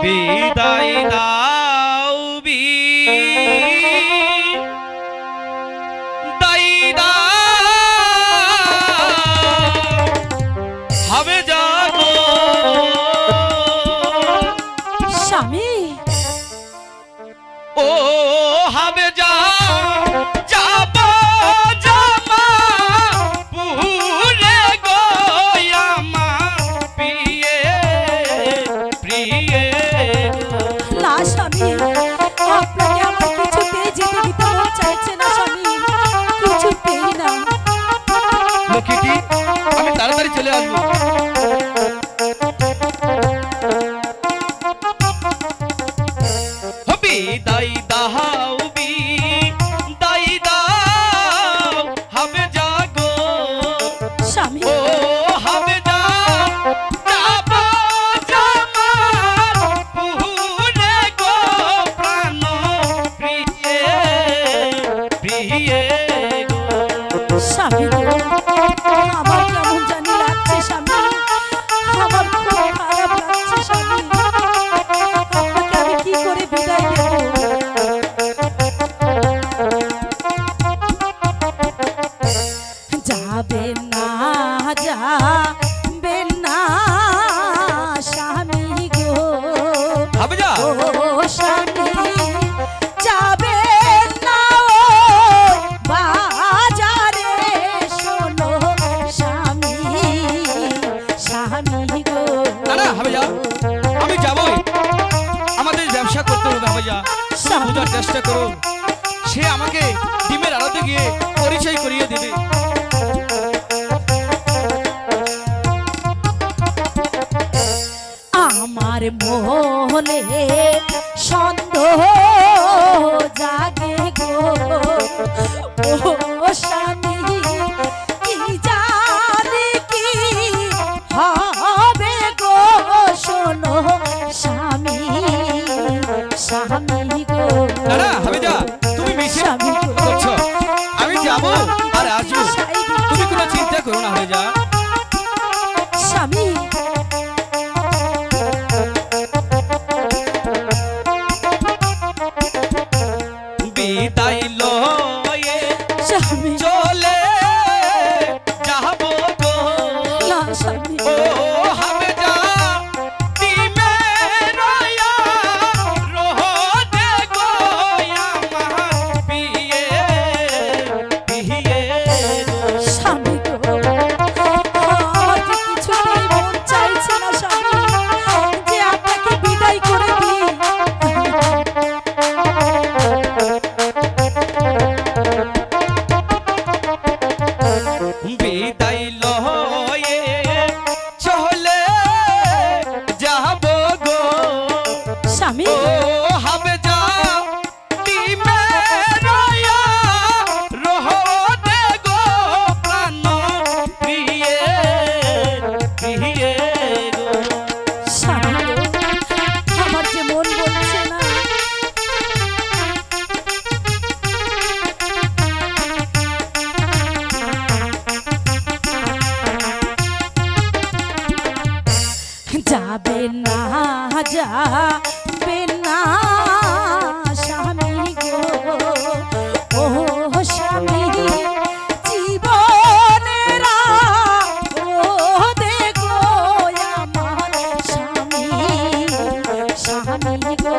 বিদায় দাও বিদায় দাও হবে জাগো স্বামী ও হবে যা যাব জামা পুরে গো আমার প্রিয়ে প্রিয়ে না স্বামী আপনাকে আমার কিছুতেই যেতে দিতে মন চাইছে না স্বামী কিছুতেই না লক্ষ্মীটি আমি তাড়াতাড়ি চলে আসবো বিদায় দাও বিদায় দাও হবে জাগো স্বামী ও হবে যা যাব জামার পুরে গো প্রাণ প্রিয়ে প্রিয়ে গো স্বামী গো, আমার কেমন জানি লাগছে স্বামী আমার খুব খারাপ লাগছে স্বামী আপনাকে আমি কি করে বিদায় দেব যাবে না যাবে না স্বামী গো হবে যা ও স্বামী যাবে না ও বাজারে শোনো স্বামী স্বামী গো না না হবে যা আমি যাবই আমাদের ব্যবসা করতে হবে হবে যা বোঝার চেষ্টা করো সে আমাকে ডিমের আড়তে গিয়ে পরিচয় করিয়ে দেবে আমার মনে সন্দেহ জাগে গো ও স্বামী কি জানি কি হবে গো শোনো স্বামী স্বামী গো না না হবে যা তুমি মিশে স্বামী গো। করছো আমি যাব আর আসবো তুমি কোনো চিন্তা করো না হবে যা স্বামী বিদায় লয়ে স্বামী চলে যাব গো না স্বামী ও হবে যা ডিমের রোদে গো আমার প্রিয়ে প্রিয়ে গো স্বামী গো আমার যে কিছুতেই মন চাইছে না স্বামী যে আপনাকে বিদায় করে দিই বিদায় লয়ে চলে যাব গো স্বামী ও হবে যা ডিমের রোদে গো প্রাণ প্রিয়ে প্রিয়ে গো স্বামী গো আমার যে মন বলছে না যাবে না যাবে না স্বামী গো ও স্বামী জীবনের ও দেখো আমার স্বামী স্বামী গো